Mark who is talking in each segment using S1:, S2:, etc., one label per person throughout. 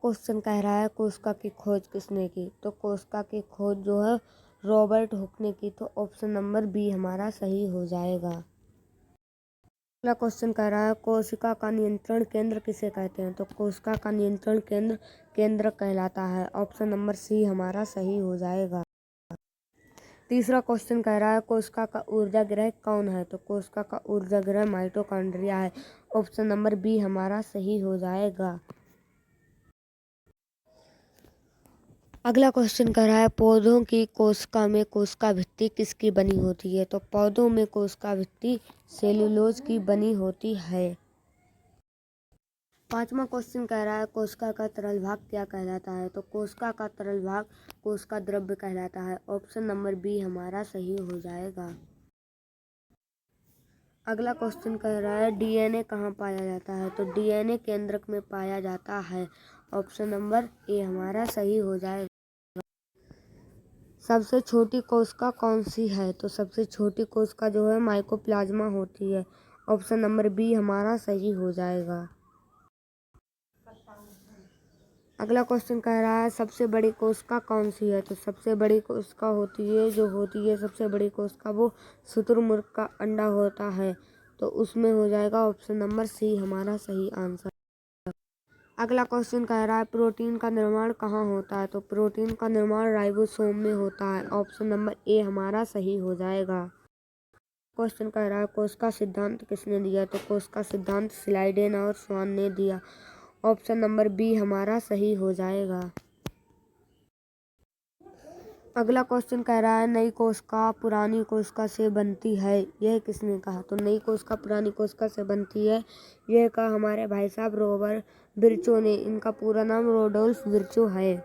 S1: Question कह रहा है कोशिका की खोज किसने की, तो कोशिका की खोज जो है रॉबर्ट हुक ने की, तो ऑप्शन नंबर बी हमारा सही हो जाएगा। अगला क्वेश्चन कह रहा है कोशिका का नियंत्रण केंद्र किसे कहते हैं, तो कोशिका का नियंत्रण केंद्र केंद्रक कहलाता है, ऑप्शन नंबर सी हमारा सही हो जाएगा। तीसरा क्वेश्चन कह रहा है कोशिका का ऊर्जा ग्रह कौन है, तो कोशिका का ऊर्जा ग्रह माइटोकॉन्ड्रिया है, ऑप्शन नंबर बी हमारा सही हो जाएगा। अगला क्वेश्चन कह रहा है पौधों की कोशिका में कोशिका भित्ति किसकी बनी होती है, तो पौधों में कोशिका भित्ति सेल्यूलोज की बनी होती है। पांचवा क्वेश्चन कह रहा है कोशिका का तरल भाग क्या कहलाता है, तो कोशिका का तरल भाग कोशिका द्रव्य कहलाता है, ऑप्शन नंबर बी हमारा सही हो जाएगा। अगला क्वेश्चन कह रहा है डीएनए कहाँ पाया जाता है, तो डीएनए केंद्रक में पाया जाता है, ऑप्शन नंबर ए हमारा सही हो जाएगा। सबसे छोटी कोशिका कौन सी है, तो सबसे छोटी कोशिका जो है माइकोप्लाज्मा होती है, ऑप्शन नंबर बी हमारा सही हो जाएगा। अगला क्वेश्चन कह रहा है सबसे बड़ी कोशिका कौन सी है, तो सबसे बड़ी कोशिका होती है सबसे बड़ी कोशिका वो शुतुरमुर्ग का अंडा होता है, तो उसमें हो जाएगा ऑप्शन नंबर सी हमारा सही आंसर। अगला क्वेश्चन कह रहा है प्रोटीन का निर्माण कहाँ होता है, तो प्रोटीन का निर्माण राइबोसोम में होता है, ऑप्शन नंबर ए हमारा सही हो जाएगा। क्वेश्चन कह रहा है कोशिका सिद्धांत किसने दिया, तो कोशिका सिद्धांत स्लाइडेन और स्वान ने दिया, ऑप्शन नंबर बी हमारा सही हो जाएगा। अगला क्वेश्चन कह रहा है नई कोशिका पुरानी कोशिका से बनती है, यह किसने कहा, तो नई कोशिका पुरानी कोशिका से बनती है, यह कहा हमारे भाई साहब रॉबर्ट विर्चो ने, इनका पूरा नाम रोडोल्फ विर्चो है।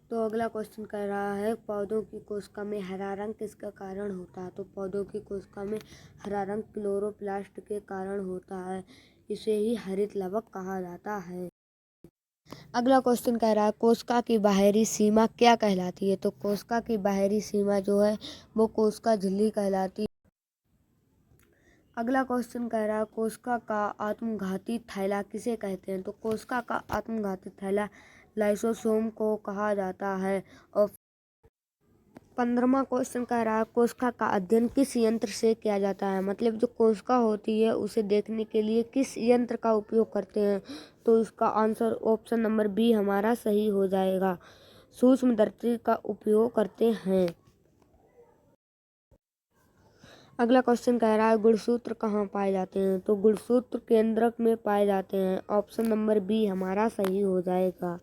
S1: तो अगला क्वेश्चन कह रहा है पौधों की कोशिका में हरा रंग किसका कारण होता है, तो पौधों की कोशिका में हरा रंग क्लोरोप्लास्ट के कारण होता है, इसे ही हरित लवक कहा जाता है। अगला क्वेश्चन कह रहा है कोशिका की बाहरी सीमा क्या कहलाती है, तो कोशिका की बाहरी सीमा जो है वो कोशिका झिल्ली कहलाती है। अगला क्वेश्चन कह रहा है कोशिका का आत्मघाती थैला किसे कहते हैं, तो कोशिका का आत्मघाती थैला लाइसोसोम को कहा जाता है। और 15वां क्वेश्चन कह रहा है कोशिका का अध्ययन किस यंत्र से किया जाता है, मतलब जो कोशिका होती है उसे देखने के लिए किस यंत्र का उपयोग करते हैं, तो इसका आंसर ऑप्शन नंबर बी हमारा सही हो जाएगा, सूक्ष्मदर्शी का उपयोग करते हैं। अगला क्वेश्चन कह रहा है गुणसूत्र कहाँ पाए जाते हैं, तो गुणसूत्र केंद्रक में पाए जाते हैं, ऑप्शन नंबर बी हमारा सही हो जाएगा।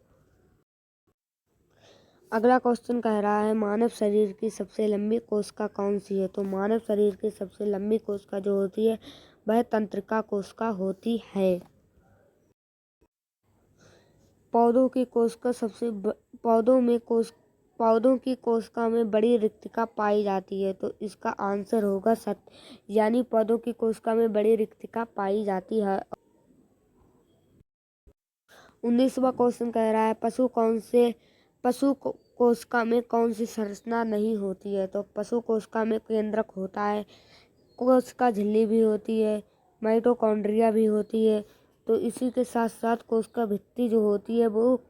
S1: अगला क्वेश्चन कह रहा है मानव शरीर की सबसे लंबी कोशिका कौन सी है, तो मानव शरीर की सबसे लंबी कोशिका जो होती है वह तंत्रिका कोशिका होती है। पौधों की कोशिका पौधों की कोशिका में बड़ी रिक्तिका पाई जाती है, तो इसका आंसर होगा सत्य, यानी पौधों की कोशिका में बड़ी रिक्तिका पाई जाती है। 19वां क्वेश्चन कह रहा है पशु कोशिका में कौन सी संरचना नहीं होती है, तो पशु कोशिका में केंद्रक होता है, कोशिका झिल्ली भी होती है, माइटोकॉन्ड्रिया भी होती है, तो इसी के साथ साथ कोशिका भित्ति जो होती है वो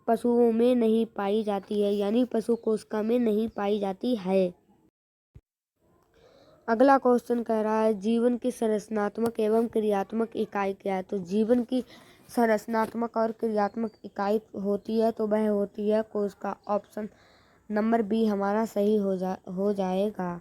S1: पशुओं में नहीं पाई जाती है, यानी पशु कोशिका में नहीं पाई जाती है। अगला क्वेश्चन कह रहा है जीवन की संरचनात्मक एवं क्रियात्मक इकाई क्या है, तो जीवन की संरचनात्मक और क्रियात्मक इकाई होती है तो वह होती है कोशिका, ऑप्शन नंबर बी हमारा सही हो जाएगा।